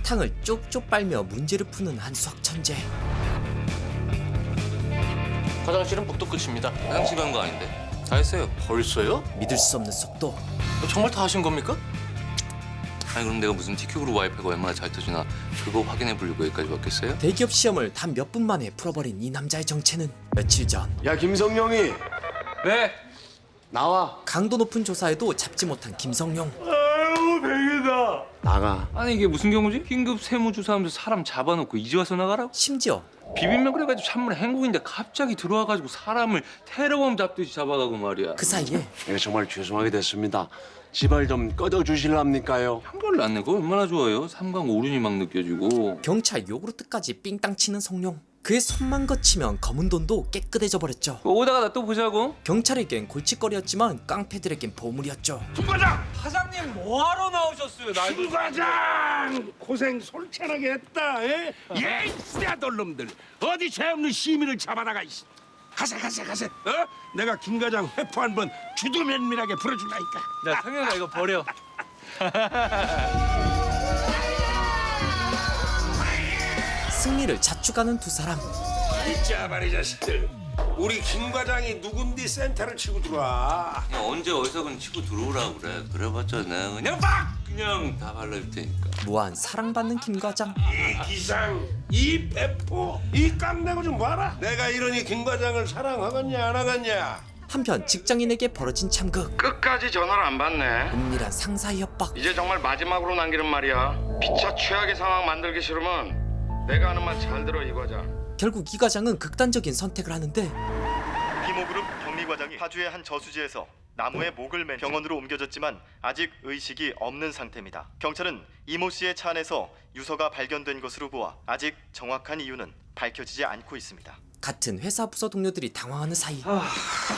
사탕을 쪽쪽 빨며 문제를 푸는 한수학 천재. 화장실은 복도 끝입니다. 화장실 간 거 아닌데. 다 했어요. 벌써요? 믿을 수 없는 속도. 정말 다 하신 겁니까? 아니 그럼 내가 무슨 TQ그룹 와이파이가 얼마나 잘 터지나 그거 확인해 보려고 여기까지 왔겠어요? 대기업 시험을 단 몇 분 만에 풀어버린 이 남자의 정체는 며칠 전 야 김성룡이 네. 나와. 강도 높은 조사에도 잡지 못한 김성룡. 아유 백이다. 나가. 아니 이게 무슨 경우지? 긴급 세무조사하면서 사람 잡아놓고 이제 와서 나가라고? 심지어 비빔면 그래가지고 찬물에 헹구인데 갑자기 들어와가지고 사람을 테러범 잡듯이 잡아가고 말이야. 그 사이에 예, 정말 죄송하게 됐습니다. 지발 좀 꺼져 주실랍니까요? 한결 낫네. 그거 얼마나 좋아요. 삼강 오륜이 막 느껴지고. 경찰 요구르트까지 삥땅 치는 성룡. 그의 손만 거치면 검은 돈도 깨끗해져 버렸죠. 오다가 나 또 보자고. 경찰에겐 골칫거리였지만 깡패들에겐 보물이었죠. 사장님 뭐하러 나오셨어요? 나 김과장 고생 솔찬하게 했다. 예? 예이씨야돌놈들 어디 죄 없는 시민을 잡아다가 이씨. 가세. 내가 김과장 회포 한번 주두면밀하게 풀어줄라니까. 야 성현아 이거 버려. 승리를 자축하는 두 사람. 이자 말이 자식들. 우리 김과장이 누군디 센터를 치고 들어와. 그냥 언제 어디서건 치고 들어오라고 그래. 그래봤자 내가 그냥 빡 그냥 다 발라줄 테니까. 무한 사랑받는 김과장. 이 기상, 이 배포, 이 깡내고 좀 봐라. 내가 이러니 김과장을 사랑하겠냐 안 하겠냐. 한편 직장인에게 벌어진 참극. 끝까지 전화를 안 받네. 은밀한 상사의 협박. 이제 정말 마지막으로 남기는 말이야. 피차 최악의 상황 만들기 싫으면 내가 하는 말 잘 들어 이 과장. 결국 이 과장은 극단적인 선택을 하는데 비모그룹 경리 과장이 파주의 한 저수지에서 나무에 목을 매 병원으로 옮겨졌지만 아직 의식이 없는 상태입니다. 경찰은 이모 씨의 차 안에서 유서가 발견된 것으로 보아 아직 정확한 이유는 밝혀지지 않고 있습니다. 같은 회사 부서 동료들이 당황하는 사이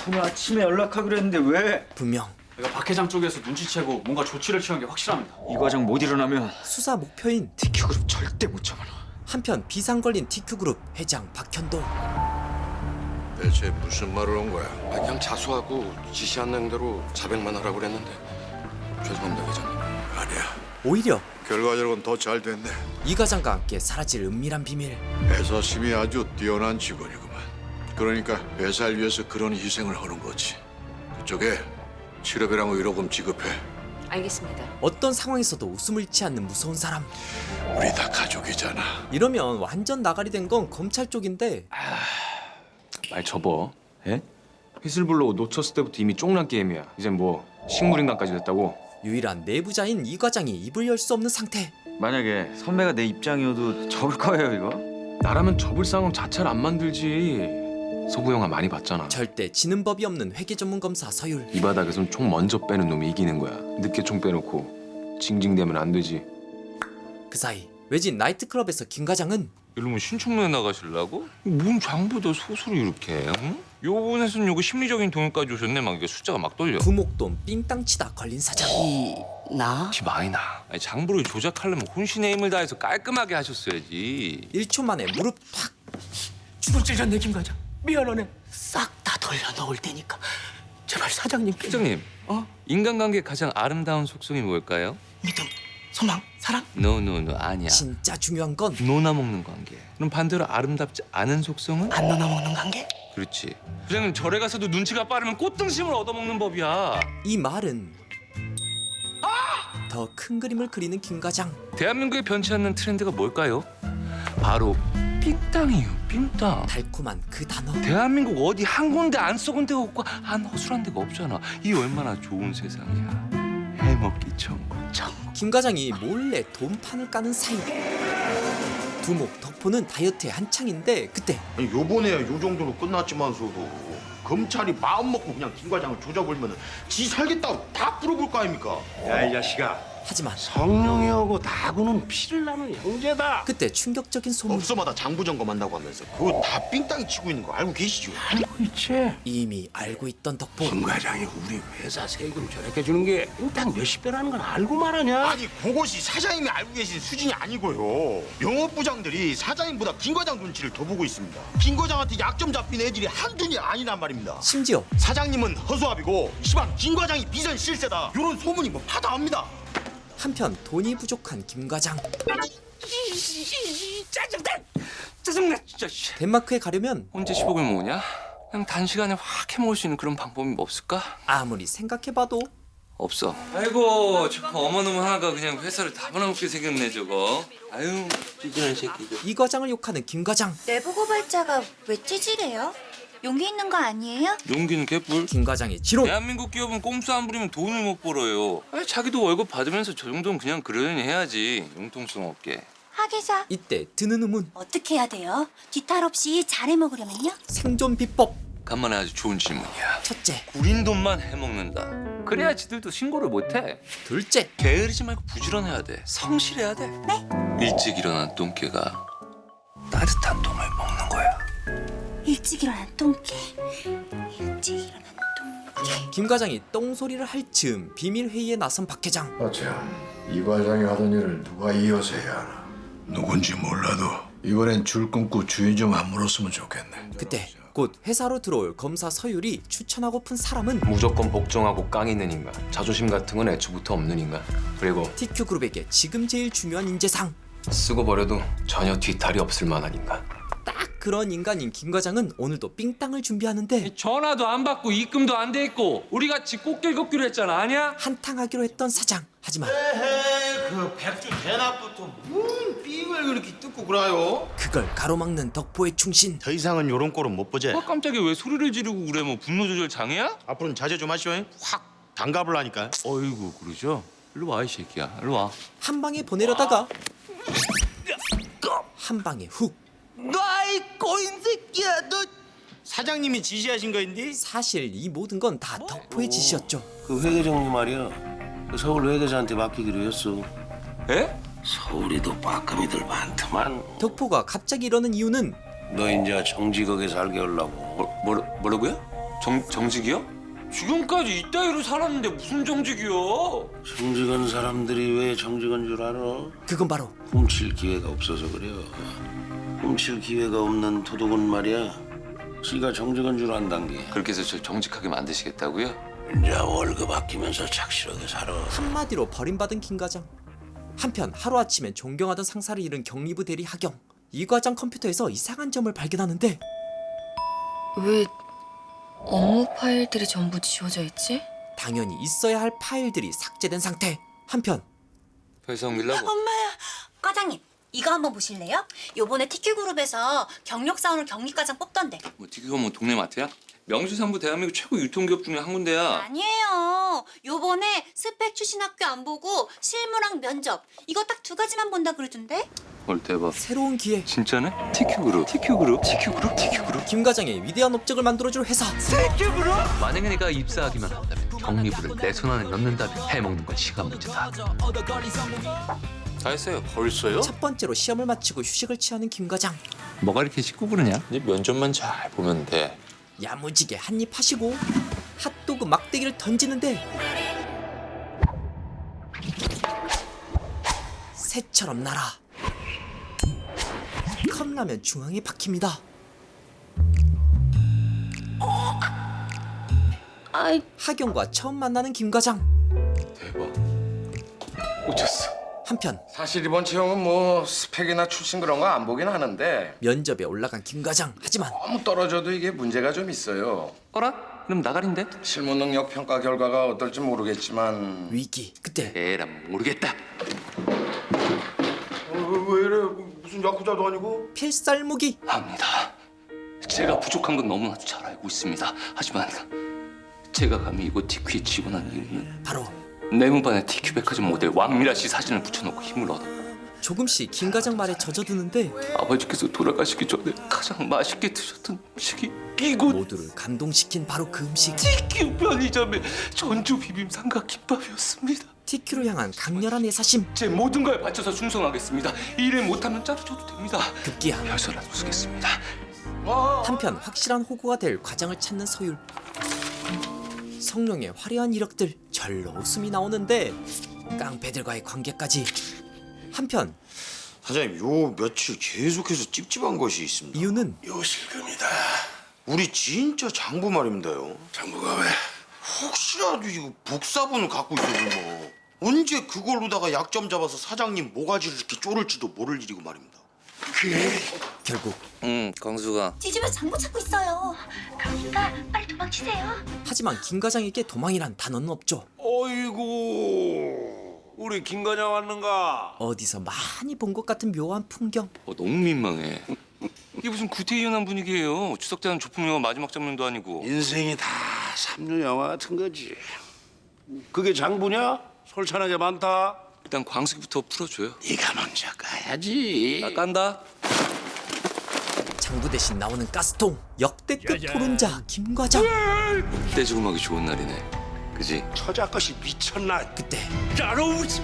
오늘 아침에 연락하기로 했는데 왜? 분명 내가 박 회장 쪽에서 눈치채고 뭔가 조치를 취한 게 확실합니다. 이 과정 못 일어나면 수사 목표인 TQ그룹 절대 못 잡아놔. 한편 비상 걸린 TQ그룹 회장 박현도. 대체 무슨 말을 한 거야? 그냥 자수하고 지시한 대로 자백만 하라고 그랬는데 죄송합니다 회장님. 아니야. 오히려 결과적으로는 더 잘 됐네. 이 과장과 함께 사라질 은밀한 비밀. 회사심이 아주 뛰어난 직원이구만. 그러니까 회사를 위해서 그런 희생을 하는 거지. 그쪽에 치료비랑 의료금 지급해. 알겠습니다. 어떤 상황에서도 웃음을 잃지 않는 무서운 사람. 우리 다 가족이잖아. 이러면 완전 나가리 된 건 검찰 쪽인데 말 접어. 예? 휘슬블로우 놓쳤을 때부터 이미 쫑난 게임이야. 이젠 뭐 식물인간까지 됐다고. 유일한 내부자인 이 과장이 입을 열 수 없는 상태. 만약에 선배가 내 입장이어도 접을 거예요 이거? 나라면 접을 상황 자체를 안 만들지. 서구 영화 많이 봤잖아. 절대 지는 법이 없는 회계 전문 검사 서율. 이 바닥에선 총 먼저 빼는 놈이 이기는 거야. 늦게 총 빼놓고 징징대면 안 되지. 그 사이 외진 나이트클럽에서 김 과장은 이러면 신청문회 나가실라고? 뭔 장부도 소설을 이렇게 해? 응? 요번에선 요거 심리적인 동요까지 오셨네. 막 이게 숫자가 막 떨려. 두목돈 삥땅 치다 걸린 사장. 티 많이 나. 아니, 장부를 조작하려면 혼신의 힘을 다해서 깔끔하게 하셨어야지. 1초 만에 무릎 팍. 주눅 찔렸네 김 과장. 미안하네. 싹 다 돌려 넣을 테니까 제발 사장님께. 회장님, 인간관계 가장 아름다운 속성이 뭘까요? 믿음, 소망, 사랑. No, 아니야. 진짜 중요한 건 노나 먹는 관계. 그럼 반대로 아름답지 않은 속성은? 안 넣어 먹는 관계. 그렇지. 회장님 절에 가서도 눈치가 빠르면 꽃등심을 얻어먹는 법이야. 이 말은 더 큰 그림을 그리는 김 과장. 대한민국에 변치 않는 트렌드가 뭘까요? 바로 삥땅이에요. 삥땅. 달콤한 그 단어. 대한민국 어디 한 군데 안 썩은 데가 없고 안 허술한 데가 없잖아. 이 얼마나 좋은 세상이야. 해먹기 천국. 김 과장이 몰래 돈판을 까는 사이. 두목 덕포는 다이어트에 한창인데 그때 아니 요번에야 요 정도로 끝났지만서도 검찰이 마음 먹고 그냥 김 과장을 조져버리면 지 살겠다고 다 풀어볼 거 아닙니까? 야 이 자식아. 하지만 성룡이하고 나하고는 피를 나는 형제다. 그때 충격적인 소문. 업소마다 장부 점검한다고 하면서 그거 다 삥땅이 치고 있는 거 알고 계시죠? 알고 있지. 이미 알고 있던 덕포. 김 과장이 우리 회사 세금 저렇게 주는 게 일단 몇십 배라는 건 알고 말하냐? 아니 그것이 사장님이 알고 계신 수준이 아니고요. 영업부장들이 사장님보다 김 과장 눈치를 더 보고 있습니다. 김 과장한테 약점 잡힌 애들이 한둘이 아니란 말입니다. 심지어 사장님은 허수아비고 시방 김 과장이 비선 실세다. 이런 소문이 뭐 파다합니다. 한편 돈이 부족한 김 과장. 짜증나 진짜. 씨. 덴마크에 가려면 언제 10억을 모으냐? 그냥 단시간에 확 해먹을 수 있는 그런 방법이 없을까? 아무리 생각해봐도 없어. 아이고 저 어머놈 하나가 그냥 회사를 다 벌어먹게 생겼네 저거. 아유 찌질한 새끼. 이 과장을 욕하는 김 과장. 내부 고발자가 왜 찌질해요? 용기 있는 거 아니에요? 용기는 개뿔. 김 과장의 지론. 대한민국 기업은 꼼수 안 부리면 돈을 못 벌어요. 아니, 자기도 월급 받으면서 저 정도는 그냥 그러려니 해야지. 융통성 없게. 하기사 이때 드는 의문. 어떻게 해야 돼요? 뒤탈 없이 잘 해먹으려면요? 생존 비법. 간만에 아주 좋은 질문이야. 첫째, 구린 돈만 해먹는다. 그래야 지들도 신고를 못해. 둘째, 게으르지 말고 부지런해야 돼. 성실해야 돼. 네. 일찍 일어난 똥개가 따뜻한 똥을 먹는 거야. 일찍 일어난 똥개. 일찍 일어난 똥개. 김 과장이 똥소리를 할 즈음 비밀 회의에 나선 박 회장. 어째요? 이 과장이 하던 일을 누가 이어서 해야 하나? 누군지 몰라도 이번엔 줄 끊고 주인 좀 안 물었으면 좋겠네. 그때 곧 회사로 들어올 검사 서율이 추천하고픈 사람은 무조건 복종하고 깡 있는 인간. 자존심 같은 건 애초부터 없는 인간. 그리고 TQ 그룹에게 지금 제일 중요한 인재상. 쓰고 버려도 전혀 뒤탈이 없을 만한 인간. 딱 그런 인간인 김 과장은 오늘도 삥땅을 준비하는데 전화도 안 받고 입금도 안 돼 있고 우리 같이 꽃길 걷기로 했잖아, 아니야? 한탕하기로 했던 사장. 하지만 에헤이 그 백주 대낮부터 뭔 삥을 그렇게 뜯고 그래요? 그걸 가로막는 덕포의 충신. 더 이상은 요런 꼴은 못 보제. 아 깜짝이야 왜 소리를 지르고 그래? 뭐 분노 조절 장애야? 앞으로는 자제 좀 하시오. 확 단갑을라니까. 어이구 그러죠? 일로 와 이 새끼야. 일로 와. 한 방에 보내려다가 한 방에 훅. 너이 꼬인 새끼야 너. 사장님이 지시하신 거인데? 사실 이 모든 건 다 덕포의 짓이었죠. 그 회계장님 말이야. 그 서울 회계사한테 맡기기로 했어. 에? 서울에도 빡가미들 많더만. 덕포가 갑자기 이러는 이유는 너 이제 정직하게 살게 하려고. 뭐라고요? 정직이요? 지금까지 이따위로 살았는데 무슨 정직이요? 정직한 사람들이 왜 정직한 줄 알아? 그건 바로 훔칠 기회가 없어서 그래요. 훔칠 기회가 없는 도둑은 말이야. 지가 정직한 줄 안단 게. 그렇게 해서 저 정직하게 만드시겠다고요? 이제 월급 아끼면서 착실하게 살아. 한마디로 버림받은 김 과장. 한편 하루아침에 존경하던 상사를 잃은 경리부 대리 하경. 이 과장 컴퓨터에서 이상한 점을 발견하는데 왜 업무 파일들이 전부 지워져 있지? 당연히 있어야 할 파일들이 삭제된 상태. 한편 회사 밀라고. 엄마야. 과장님, 이거 한번 보실래요? 요번에 TQ그룹에서 경력사원을 경리과장 뽑던데. 뭐 TQ가 뭐 동네 마트야? 명수산부 대한민국 최고 유통기업 중에 한 군데야. 아니에요. 요번에 스펙 출신 학교 안 보고 실무랑 면접 이거 딱 2가지만 본다 그러던데. 헐 대박. 새로운 기회. 진짜네? TQ그룹. TQ그룹. TQ그룹. TQ그룹. 김 과장의 위대한 업적을 만들어줄 회사. 만약에 내가 입사하기만 한다면 경리부를 내 손 안에 넣는다면 해먹는 건 시간 문제다. 다 했어요. 벌써요? 첫 번째로 시험을 마치고 휴식을 취하는 김 과장. 뭐가 이렇게 씻고 그러냐? 이제 면접만 잘 보면 돼. 야무지게 한입 하시고 핫도그 막대기를 던지는데 새처럼 날아 컵라면 중앙에 박힙니다. 하경과 처음 만나는 김 과장. 대박. 꽂혔어. 한편 사실 이번 채용은 뭐 스펙이나 출신 그런 거 안 보긴 하는데 면접에 올라간 김 과장. 하지만 너무 떨어져도 이게 문제가 좀 있어요. 어라? 그럼 나가린데? 실무 능력 평가 결과가 어떨지 모르겠지만 위기. 그때 에람 모르겠다. 왜 이래? 무슨 야쿠자도 아니고? 필살무기. 합니다. 제가 부족한 건 너무나도 잘 알고 있습니다. 하지만 제가 감히 이곳 TQ에 지원한 이유는 바로 내무반에 TQ 백화점 모델 왕미라 씨 사진을 붙여놓고 힘을 얻어. 조금씩 김 과장 말에 젖어드는데 아버지께서 돌아가시기 전에 가장 맛있게 드셨던 음식이 이곳 모두를 감동시킨 바로 그 음식. TQ 편의점의 전주 비빔 삼각김밥이었습니다. TQ로 향한 강렬한 애사심. 제 모든 걸 바쳐서 충성하겠습니다. 일을 못하면 자르셔도 됩니다. 급기야 혈서라도 쓰겠습니다. 한편 확실한 호구가 될 과장을 찾는 서율. 성룡의 화려한 이력들 절로 웃음이 나오는데 깡패들과의 관계까지. 한편 사장님 요 며칠 계속해서 찝찝한 것이 있습니다. 이유는 요 실금이다. 우리 진짜 장부 말입니다요. 장부가 왜? 혹시라도 이거 복사본을 갖고 있어서 뭐. 언제 그걸로다가 약점 잡아서 사장님 모가지를 이렇게 쪼를지도 모를 일이고 말입니다. 결국 광수가 뒤집어 장부 찾고 있어요. 그러니까 빨리 도망치세요. 하지만 김 과장에게 도망이란 단어는 없죠. 어이구, 우리 김 과장 왔는가? 어디서 많이 본 것 같은 묘한 풍경. 너무 민망해. 이게 무슨 구태의연한 분위기예요. 추석 때는 조폭 영화 마지막 장면도 아니고. 인생이 다 삼류 영화 같은 거지. 그게 장부냐? 솔찬하게 많다. 일단 광수기부터 풀어줘요. 네가 먼저 가야지. 나 깐다. 장부 대신 나오는 가스통. 역대급 토론자 김 과장. 떼죽음하기 좋은 날이네. 그지? 처자것이 미쳤나? 그때 따로우지.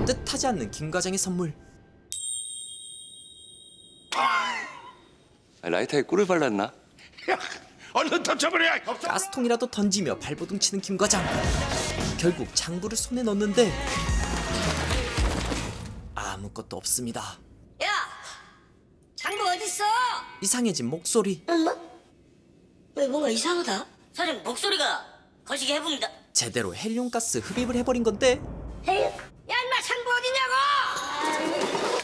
뜻하지 않는 김 과장의 선물. 라이터에 꿀을 발랐나? 얼른 덮쳐버려. 가스통이라도 던지며 발버둥 치는 김 과장. 결국 장부를 손에 넣는데 아무것도 없습니다. 야, 장부 어딨어? 이상해진 목소리. 엄마? 왜 뭔가 이상하다? 사장님 목소리가 거시기 해봅니다. 제대로 헬륨가스 흡입을 해버린 건데 헤이, 야 인마 장부 어디냐고?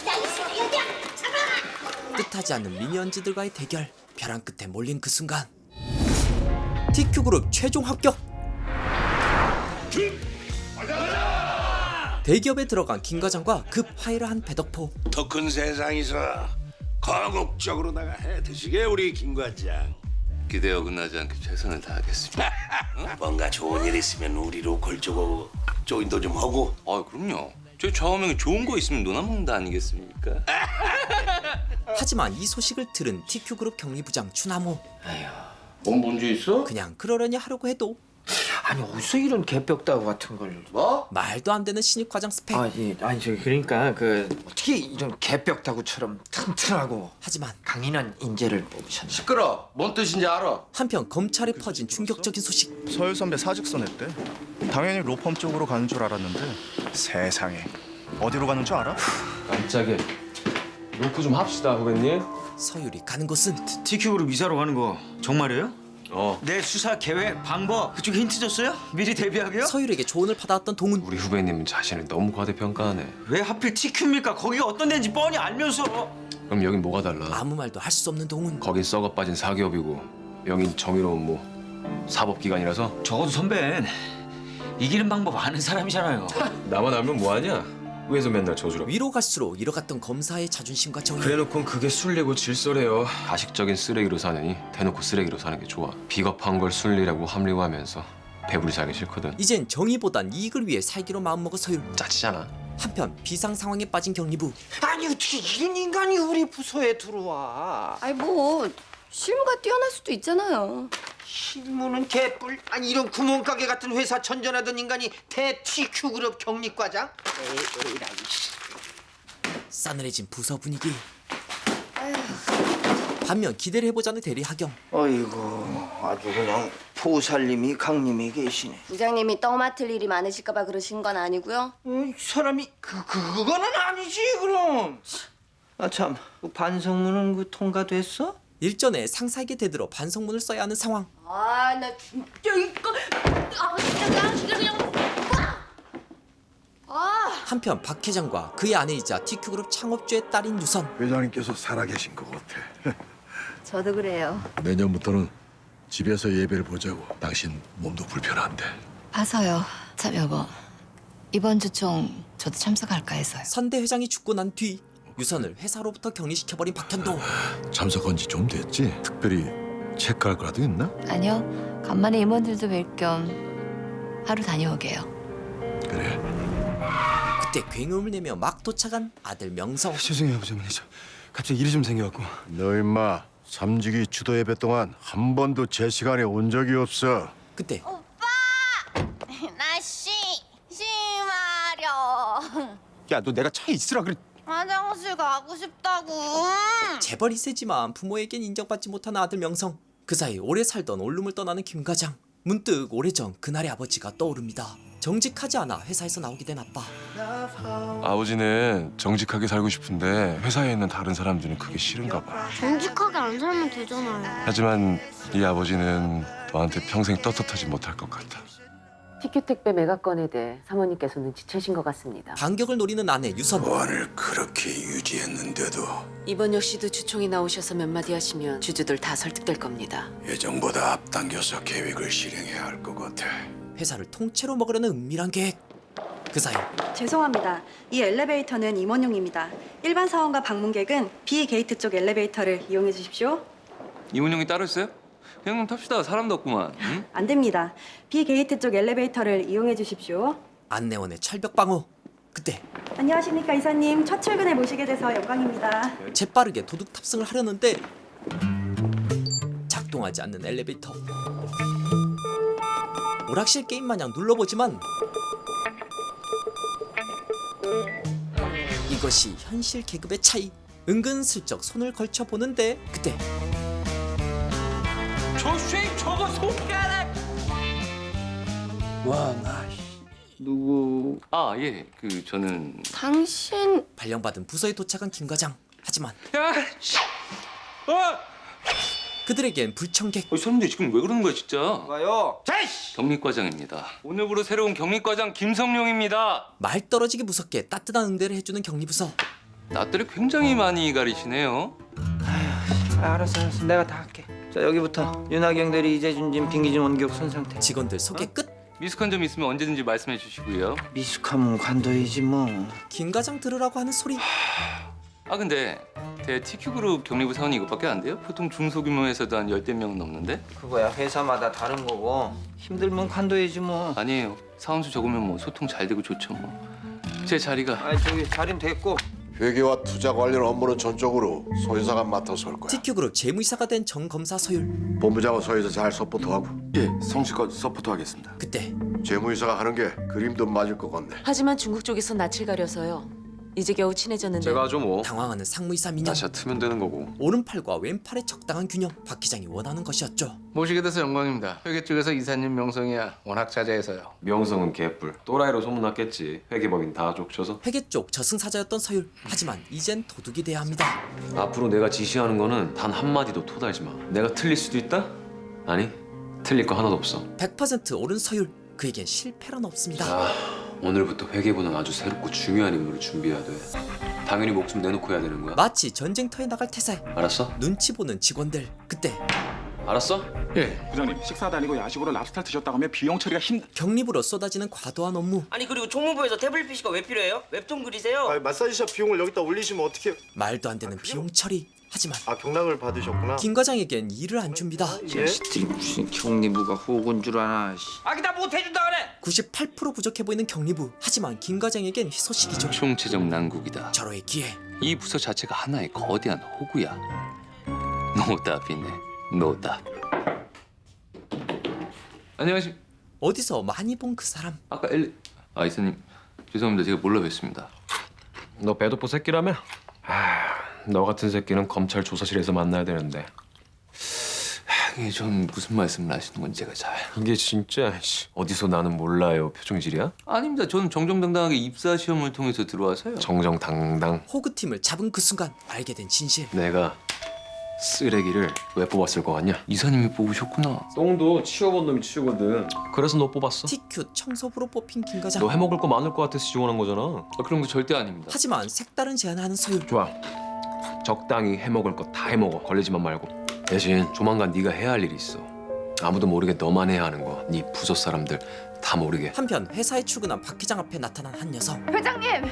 야 이씨, 여기야, 잡아! 뜻하지 않는 미니언즈들과의 대결. 벼랑 끝에 몰린 그 순간 TQ그룹 최종 합격. 대기업에 들어간 김 과장과 급 화해를 한 배덕포. 더 큰 세상에서 거국적으로다가 해 드시게 우리 김 과장. 기대에 어긋나지 않게 최선을 다하겠습니다. 뭔가 좋은 일 있으면 우리로 걸쳐고 조인도 좀 하고. 아 그럼요. 저희 좌우명이 좋은 거 있으면 논아먹는다 아니겠습니까? 하지만 이 소식을 들은 TQ그룹 경리부장 추나모. 뭔 문제 있어? 그냥 그러려니 하려고 해도 아니 어디서 이런 개벽다구 같은 걸? 뭐? 말도 안 되는 신입 과장 스펙. 아니 저기 그러니까 그 어떻게 이런 개벽다구처럼 튼튼하고 하지만 강인한 인재를 뽑으셨나? 시끄러. 뭔 뜻인지 알아? 한편 검찰에 퍼진 충격적인 소식. 서울 선배 사직서 냈대. 당연히 로펌 쪽으로 가는 줄 알았는데 세상에 어디로 가는 줄 알아? 깜짝이야. 놓고 좀 합시다, 후배님. 서율이 가는 곳은 TQ그룹 이사로 가는 거 정말이에요? 어. 내 수사 계획, 방법 그쪽 힌트 줬어요? 미리 대비하게요? 서율에게 조언을 받아왔던 동훈. 우리 후배님은 자신을 너무 과대평가하네. 왜 하필 TQ입니까? 거기가 어떤 데인지 뻔히 알면서. 그럼 여긴 뭐가 달라? 아무 말도 할 수 없는 동훈. 거긴 썩어 빠진 사기업이고 여긴 정의로운 뭐 사법기관이라서. 적어도 선배는 이기는 방법 아는 사람이잖아요. 나만 알면 뭐하냐? 왜서 맨날 저주라. 위로 갈수록 잃어갔던 검사의 자존심과 정의. 그래놓곤 그게 술리고 질서래요. 가식적인 쓰레기로 사느니 대놓고 쓰레기로 사는 게 좋아. 비겁한 걸 순리라고 합리화하면서 배부리 살기 싫거든. 이젠 정의보단 이익을 위해 살기로 마음먹은 서율. 짜치잖아. 한편 비상 상황에 빠진 경리부. 아니 어떻게 이런 인간이 우리 부서에 들어와? 아니 뭐 실무가 뛰어날 수도 있잖아요. 실무는 개뿔. 아니 이런 구멍가게 같은 회사 전전하던 인간이 대 TQ그룹 경리과장? 에이라 이씨. 싸늘해진 부서 분위기. 반면 기대를 해보자는 대리 하경. 어이구 아주 그냥 보살님이 강림이 계시네. 부장님이 떡 맡을 일이 많으실까봐 그러신 건 아니고요. 이 사람이 그거는 아니지 그럼. 아 참, 그 반성문은 그 통과됐어? 일전에 상사에게 대들어 반성문을 써야 하는 상황. 아 나 진짜 이거 진짜 나 그냥 한편 박 회장과 그의 아내이자 TQ그룹 창업주의 딸인 유선. 회장님께서 살아계신 것 같아. 저도 그래요. 내년부터는 집에서 예배를 보자고. 당신 몸도 불편한데. 봐서요. 참 여보 이번 주총 저도 참석할까 해서요. 선대 회장이 죽고 난 뒤 유선을 회사로부터 격리시켜버린 박현도. 참석한 지 좀 됐지? 특별히 체크할 거라도 있나? 아니요. 간만에 임원들도 뵐 겸 하루 다녀오게요. 그래. 그때 굉음을 내며 막 도착한 아들 명성. 죄송해요, 부장님. 갑자기 일이 좀 생겨갖고. 너 임마 3주기 주도 예배 동안 한 번도 제 시간에 온 적이 없어. 그때 나 심하려. 야, 너 내가 차에 있으라 그래. 화장실 가고 싶다고. 재벌 2세지만 부모에겐 인정받지 못하는 아들 명성. 그 사이 오래 살던 원룸을 떠나는 김 과장. 문득 오래전 그날의 아버지가 떠오릅니다. 정직하지 않아 회사에서 나오게 된 아빠. 아버지는 정직하게 살고 싶은데 회사에 있는 다른 사람들은 그게 싫은가 봐. 정직하게 안 살면 되잖아요. 하지만 이 아버지는 너한테 평생 떳떳하지 못할 것 같아. TQ 택배 매각건에 대해 사모님께서 눈치채신 것 같습니다. 반격을 노리는 아내 유선. 보안을 그렇게 유지했는데도 이번 역시도 주총이 나오셔서 몇 마디 하시면 주주들 다 설득될 겁니다. 예정보다 앞당겨서 계획을 실행해야 할 것 같아. 회사를 통째로 먹으려는 은밀한 계획. 그 사이 죄송합니다. 이 엘리베이터는 임원용입니다. 일반 사원과 방문객은 B 게이트 쪽 엘리베이터를 이용해 주십시오. 이문용이 따로 있어요? 그냥 탑시다. 사람도 없구만. 응? 안 됩니다. B 게이트 쪽 엘리베이터를 이용해 주십시오. 안내원의 철벽 방어. 그때 안녕하십니까 이사님. 첫 출근에 모시게 돼서 영광입니다. 재빠르게 도둑 탑승을 하려는데 작동하지 않는 엘리베이터. 오락실 게임 마냥 눌러보지만 이것이 현실 계급의 차이. 은근슬쩍 손을 걸쳐 보는데 그때 조슈이 저거 손가락. 와나 누구? 아 예, 그 저는 당신 발령받은 부서에 도착한 김 과장. 하지만 야, 그들에겐 불청객. 손님들 지금 왜 그러는 거야 진짜? 와요. 경립과장입니다. 오늘부로 새로운 경립과장 김성룡입니다. 말 떨어지기 무섭게 따뜻한 응대를 해주는 격리부서. 나들이 굉장히 많이 가리시네요. 알았어. 내가 다 할게. 자 여기부터 윤하경 대리, 이재준 진, 빙기진, 원기옥 손상태. 직원들 소개 끝. 미숙한 점 있으면 언제든지 말씀해 주시고요. 미숙하면 관둬야지 뭐. 김 과장 들으라고 하는 소리. 아 근데 대 TQ그룹 경리부 사원이 이것밖에 안 돼요? 보통 중소규모 회사도 한 10대 명은 넘는데? 그거야 회사마다 다른 거고 힘들면 관둬야지 뭐. 아니에요. 사원수 적으면 뭐 소통 잘 되고 좋죠 뭐. 제 자리가 아 저기 자리는 됐고. 회계와 투자 관련 업무는 전적으로 소유사가 맡아서 할 거야. TQ그룹 재무이사가 된 정 검사 서율. 본부장은 소유사 잘 서포트하고. 예, 성실껏 서포트하겠습니다. 그때 재무이사가 하는 게 그림도 맞을 것 같네. 하지만 중국 쪽에서 낯을 가려서요. 이제 겨우 친해졌는데. 제가 하죠 뭐. 당황하는 상무이사 민영. 다시 트면 되는 거고. 오른팔과 왼팔의 적당한 균형. 박 기장이 원하는 것이었죠. 모시게 돼서 영광입니다. 회계 쪽에서 이사님 명성이야 워낙 자자해서요. 명성은 개뿔. 또라이로 소문났겠지. 회계법인 다 족쳐서. 회계 쪽 저승사자였던 서율. 하지만 이젠 도둑이 돼야 합니다. 앞으로 내가 지시하는 거는 단 한마디도 토달지 마. 내가 틀릴 수도 있다? 아니, 틀릴 거 하나도 없어. 100% 옳은 서율. 그에겐 실패란 없습니다. 자, 오늘부터 회계부는 아주 새롭고 중요한 임무를 준비해야 돼. 당연히 목숨 내놓고 해야 되는 거야. 마치 전쟁터에 나갈 태세. 알았어? 눈치 보는 직원들. 그때 알았어? 예. 부장님 식사 다니고 야식으로 랍스타를 드셨다고 하면 비용 처리가 격리부로 쏟아지는 과도한 업무. 아니 그리고 총무부에서 태블릿 PC가 왜 필요해요? 웹툰 그리세요? 마사지샵 비용을 여기다 올리시면 어떻게? 말도 안 되는 비용 처리. 하지만 경락을 받으셨구나. 김 과장에겐 일을 안 줍니다. 자식들이 무슨 경리부가 호구인 줄 아나. 아기다 못해준다 그래. 98% 부족해 보이는 격리부. 하지만 김 과장에겐 희소식이죠. 총체적 난국이다. 절호의 기회. 이 부서 자체가 하나의 거대한 호구야. 노답이네. 노답. 안녕하십니까. 어디서 많이 본 그 사람. 아까 아 이사님 죄송합니다. 제가 몰라 뵀습니다. 너 배도포 새끼라며? 너 같은 새끼는 검찰 조사실에서 만나야 되는데. 이게 전 무슨 말씀을 하시는 건지 제가 잘. 이게 진짜 어디서 나는 몰라요 표정질이야? 아닙니다. 저는 정정당당하게 입사 시험을 통해서 들어와서요. 정정당당. 호그팀을 잡은 그 순간 알게 된 진실. 내가 쓰레기를 왜 뽑았을 것 같냐? 이사님이 뽑으셨구나. 똥도 치워본 놈이 치우거든. 그래서 너 뽑았어. TQ 청소부로 뽑힌 김 과장. 너 해먹을 거 많을 것 같아서 지원한 거잖아. 그런 거 절대 아닙니다. 하지만 색다른 제안을 하는 서율. 좋아. 적당히 해먹을 거 다 해먹어. 걸리지만 말고. 대신 조만간 네가 해야 할 일이 있어. 아무도 모르게 너만 해야 하는 거. 네 부서 사람들 다 모르게. 한편 회사에 출근한 박 기장 앞에 나타난 한 여성. 회장님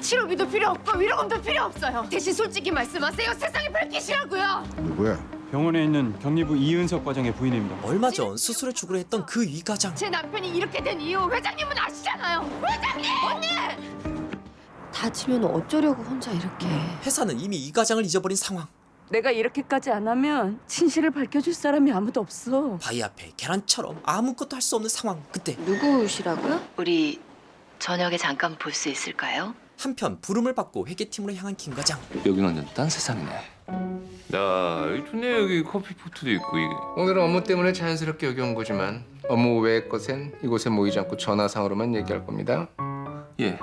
치료비도 필요 없고 위로금도 필요 없어요. 대신 솔직히 말씀하세요. 세상이 밝히시라고요. 누구야? 병원에 있는 경리부 이은석 과장의 부인입니다. 얼마 전 수술을 주기로 했던 그 위 과장. 제 남편이 이렇게 된 이유 회장님은 아시잖아요. 회장님! 언니! 다치면 어쩌려고 혼자 이렇게. 회사는 이미 이 과장을 잊어버린 상황. 내가 이렇게까지 안 하면 진실을 밝혀줄 사람이 아무도 없어. 바위 앞에 계란처럼 아무것도 할 수 없는 상황. 그때 누구시라고요? 우리 저녁에 잠깐 볼 수 있을까요? 한편 부름을 받고 회계팀으로 향한 김 과장. 여긴 완전 딴 세상이네. 야, 여기 좋네. 여기 커피포트도 있고 이게. 오늘은 업무 때문에 자연스럽게 여기 온 거지만 업무 외의 것엔 이곳에 모이지 않고 전화상으로만 얘기할 겁니다. 예.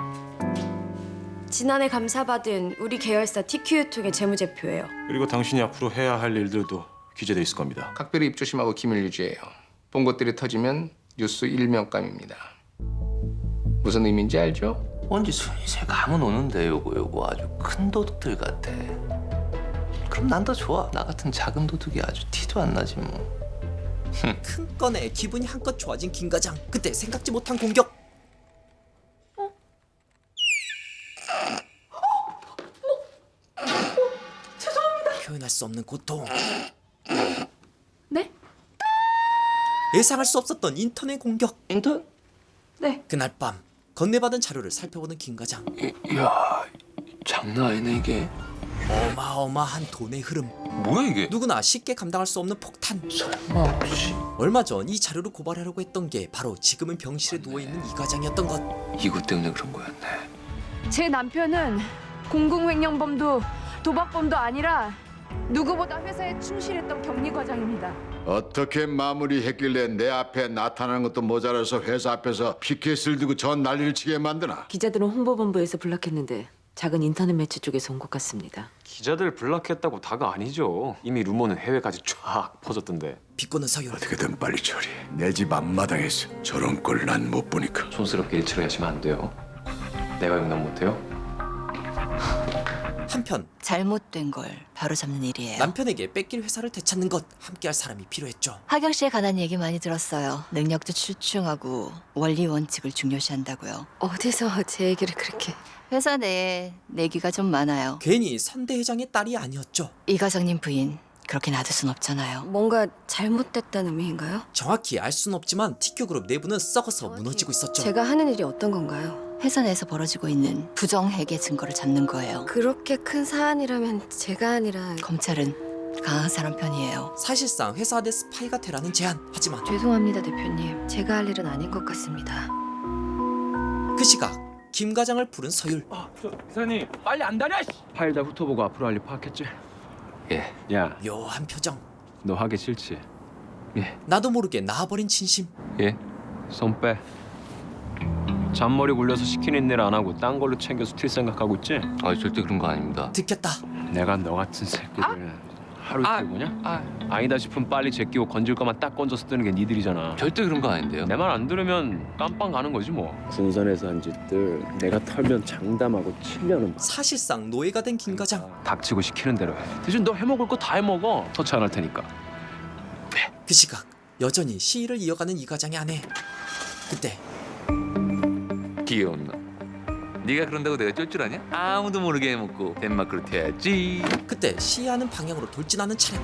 지난해 감사받은 우리 계열사 TQ유통의 재무제표예요. 그리고 당신이 앞으로 해야 할 일들도 기재돼 있을 겁니다. 각별히 입조심하고 기밀 유지해요. 본 것들이 터지면 뉴스 일면감입니다. 무슨 의미인지 알죠? 언제 순이새 가면 오는데 요거 아주 큰 도둑들 같아. 그럼 난 더 좋아. 나 같은 작은 도둑이 아주 티도 안 나지 뭐. 큰 건에 기분이 한껏 좋아진 김 과장. 그때 생각지 못한 공격. 죄송합니다. 표현할 수 없는 고통. 네? 예상할 수 없었던 인터넷 공격. 인턴? 네. 그날 밤 건네받은 자료를 살펴보는 김 과장. 이야, 장난 아니네 이게. 어마어마한 돈의 흐름. 뭐야 이게? 누구나 쉽게 감당할 수 없는 폭탄. 설마 혹시 얼마 전 이 자료를 고발하려고 했던 게 바로 지금은 병실에 누워있는 이 과장이었던 것. 이것 때문에 그런 거였네. 제 남편은 공공횡령범도 도박범도 아니라 누구보다 회사에 충실했던 격리과장입니다. 어떻게 마무리했길래 내 앞에 나타나는 것도 모자라서 회사 앞에서 피켓을 들고 전 난리를 치게 만드나? 기자들은 홍보본부에서 블락했는데 작은 인터넷 매체 쪽에서 온 것 같습니다. 기자들 블락했다고 다가 아니죠. 이미 루머는 해외까지 쫙 퍼졌던데. 비꼬는 서율. 어떻게든 빨리 처리. 내 집 앞마당에서 저런 꼴 난 못 보니까. 촌스럽게 일 처리하시면 안 돼요. 내가 용납 못해요? 한편 잘못된 걸 바로잡는 일이에요. 남편에게 뺏길 회사를 되찾는 것. 함께할 사람이 필요했죠. 하경 씨에 관한 얘기 많이 들었어요. 능력도 출중하고 원리 원칙을 중요시한다고요. 어디서 제 얘기를 그렇게... 회사 내에 내기가 좀 많아요. 괜히 선대 회장의 딸이 아니었죠. 이 과장님 부인 그렇게 놔둘 순 없잖아요. 뭔가 잘못됐다는 의미인가요? 정확히 알 수는 없지만 TQ그룹 내부는 썩어서 무너지고 있었죠. 제가 하는 일이 어떤 건가요? 회사 내에서 벌어지고 있는 부정회계 증거를 잡는 거예요. 그렇게 큰 사안이라면 제가 아니라... 검찰은 강한 사람 편이에요. 사실상 회사 내 스파이가 되라는 제안. 하지만 죄송합니다, 대표님. 제가 할 일은 아닌 것 같습니다. 그 시각 김 과장을 부른 서율. 이사님 빨리 안 다녀. 파일 다 훑어보고 앞으로 할 일 파악했지? 예. 야, 묘한 표정. 너 하기 싫지? 예. 나도 모르게 나와버린 진심. 예. 손 빼. 잔머리 굴려서 시키는 일 안 하고 딴 걸로 챙겨서 튈 생각하고 있지? 아 절대 그런 거 아닙니다. 듣겠다. 내가 너 같은 새끼들 하루 이틀 보냐? 아니다 싶으면 빨리 제끼고 건질 거만 딱 건져서 뜨는 게 니들이잖아. 절대 그런 거 아닌데요. 내 말 안 들으면 깜빵 가는 거지 뭐. 군산에서 한 짓들 내가 털면 장담하고 7년은. 사실상 노예가 된 김 과장. 닥치고 시키는 대로 해. 대신 너 해먹을 거 다 해먹어. 터치 안 할 테니까. 그 시각 여전히 시위를 이어가는 이 과장의 아내. 그때 귀여운 놈. 네가 그런다고 내가 쫄 줄 아냐? 아무도 모르게 해먹고 덴마크로 튀어야지. 그때 시위하는 방향으로 돌진하는 차량.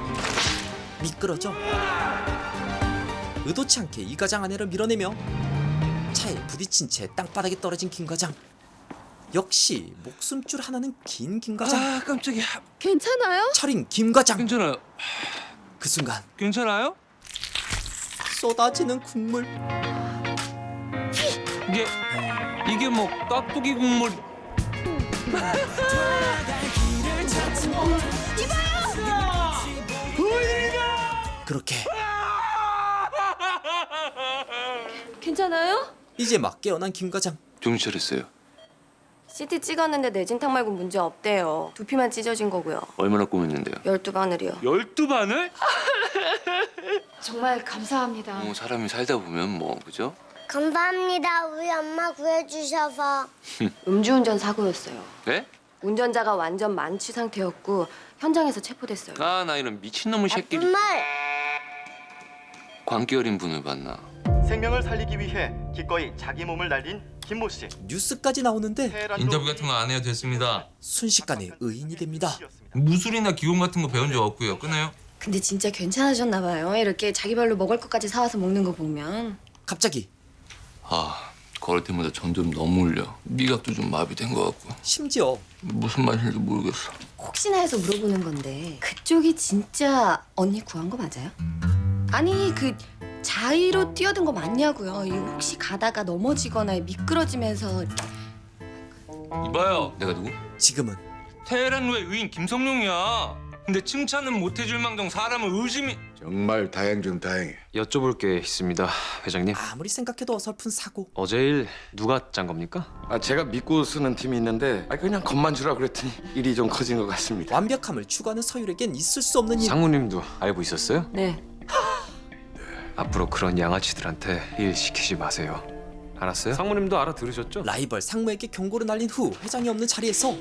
미끄러져. 의도치 않게 이 과장 아내를 밀어내며 차에 부딪힌 채 땅바닥에 떨어진 김 과장. 역시 목숨줄 하나는 긴 김 과장. 아 깜짝이야. 괜찮아요? 차린 김 과장. 괜찮아요. 그 순간 괜찮아요? 쏟아지는 국물. 이게 뭐 깍두기 국물. 그렇게 괜찮아요? 이제 막 깨어난 김 과장. 정신 차렸어요. CT 찍었는데 뇌진탕 말고 문제 없대요. 두피만 찢어진 거고요. 얼마나 꼬맸는데요? 12바늘이요. 12바늘? 정말 감사합니다. 사람이 살다 보면 뭐 그죠? 감사합니다. 우리 엄마 구해주셔서. 음주운전 사고였어요. 네? 운전자가 완전 만취 상태였고 현장에서 체포됐어요. 아 나 이런 미친놈의 새끼. 정말. 광기 어린 분을 봤나? 생명을 살리기 위해 기꺼이 자기 몸을 날린 김모 씨. 뉴스까지 나오는데 인터뷰 같은 거 안 해도 됐습니다. 순식간에 의인이 됩니다. 무술이나 기공 같은 거 배운 적 없고요. 끊어요. 근데 진짜 괜찮아졌나 봐요. 이렇게 자기 발로 먹을 것까지 사와서 먹는 거 보면. 갑자기 걸을 때마다 점점 너무 울려. 미각도 좀 마비된 것 같고. 심지어 무슨 말인지 모르겠어. 혹시나 해서 물어보는 건데 그쪽이 진짜 언니 구한 거 맞아요? 아니 그 자의로 뛰어든 거 맞냐고요. 이거 혹시 가다가 넘어지거나 미끄러지면서. 이봐요. 내가 누구? 지금은 테헤란로의 의인 김성룡이야. 근데 칭찬은 못 해줄 망정 사람을 의심이. 정말 다행 중 다행해. 여쭤볼 게 있습니다, 회장님. 아무리 생각해도 어설픈 사고. 어제 일 누가 짠 겁니까? 제가 믿고 쓰는 팀이 있는데 그냥 겁만 주라 그랬더니 일이 좀 커진 것 같습니다. 완벽함을 추구하는 서율에겐 있을 수 없는 일. 상무님도 알고 있었어요? 네. 앞으로 그런 양아치들한테 일 시키지 마세요. 알았어요? 상무님도 알아들으셨죠? 라이벌 상무에게 경고를 날린 후 회장이 없는 자리에서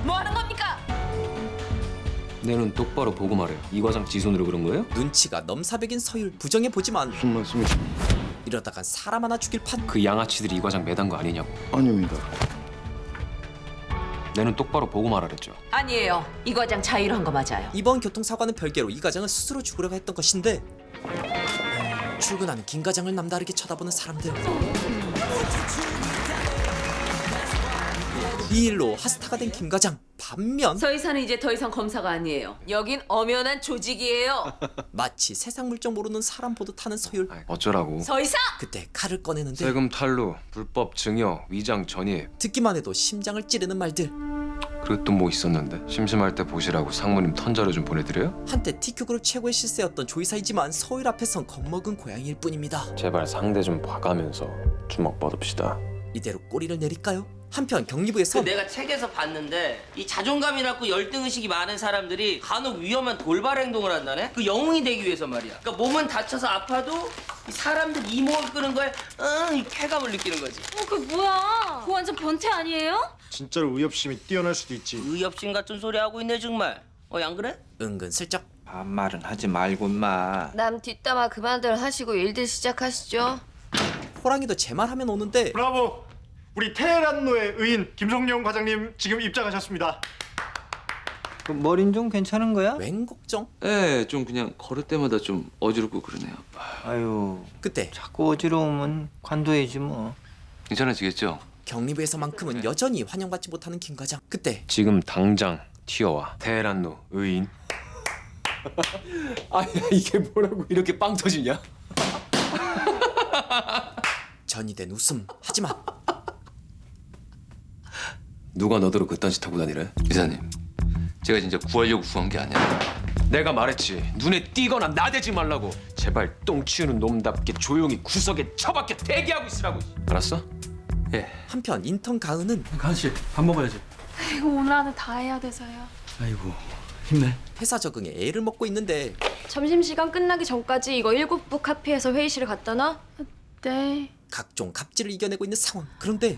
뭐 하는 겁니까? 내 눈 똑바로 보고 말해요. 이 과장 지손으로 그런 거예요? 눈치가 넘사벽인 서율 부정해 보지만 무슨 말씀이십니까? 이러다간 사람 하나 죽일 판. 그 양아치들이 이 과장 매단 거 아니냐고. 아닙니다. 내 눈 똑바로 보고 말하랬죠. 아니에요. 이 과장 자의로 한 거 맞아요. 이번 교통사고는 별개로 이 과장을 스스로 죽으려고 했던 것인데 출근하는 김 과장을 남다르게 쳐다보는 사람들. 이 일로 핫스타가 된 김 과장. 반면 서이사는 이제 더 이상 검사가 아니에요. 여긴 엄연한 조직이에요. 마치 세상 물정 모르는 사람 보듯 하는 서율. 어쩌라고. 서이사! 그때 칼을 꺼내는데 세금 탈루, 불법 증여, 위장 전입. 듣기만 해도 심장을 찌르는 말들. 그리고 또 뭐 있었는데? 심심할 때 보시라고 상무님 턴자료 좀 보내드려요? 한때 TQ그룹 최고의 실세였던 조이사이지만 서율 앞에선 겁먹은 고양이일 뿐입니다. 제발 상대 좀 봐가면서 주먹 뻗읍시다. 이대로 꼬리를 내릴까요? 한편 경리부에서 내가 책에서 봤는데 이 자존감이 낮고 열등의식이 많은 사람들이 간혹 위험한 돌발 행동을 한다네? 그 영웅이 되기 위해서 말이야. 그러니까 몸은 다쳐서 아파도 이 사람들 이목을 끄는 거에 이 쾌감을 느끼는 거지. 그게 뭐야? 그거 완전 변태 아니에요? 진짜로 의협심이 뛰어날 수도 있지. 의협심 같은 소리 하고 있네 정말. 안 그래? 은근슬쩍 반말은 하지 말고 마. 남 뒷담화 그만들 하시고 일들 시작하시죠. 호랑이도 제 말하면 오는데 브라보! 우리 테헤란노의 의인 김성룡 과장님 지금 입장하셨습니다. 그 머린 좀 괜찮은 거야? 웬 걱정? 예, 좀 그냥 걸을 때마다 좀 어지럽고 그러네요. 아유, 그때 자꾸 어지러우면 관둬야지 뭐. 괜찮아지겠죠? 경리부에서만큼은 여전히 환영받지 못하는 김 과장. 그때 지금 당장 튀어와. 테헤란노 의인. 아 이게 뭐라고 이렇게 빵 터지냐? 전이 된 웃음. 하지만 누가 너더러 그딴 짓 하고 다니래? 이사님, 제가 진짜 구하려고 구한 게 아니라 내가 말했지. 눈에 띄거나 나대지 말라고. 제발 똥 치우는 놈답게 조용히 구석에 처박혀 대기하고 있으라고. 알았어? 예. 한편 인턴 가은은 가은 씨, 밥 먹어야지. 이거 오늘 안에 다 해야 돼서요. 아이고, 힘내. 회사 적응에 애를 먹고 있는데 점심시간 끝나기 전까지 이거 7부 카피해서 회의실에 갖다 놔? 네. 각종 갑질을 이겨내고 있는 상황. 그런데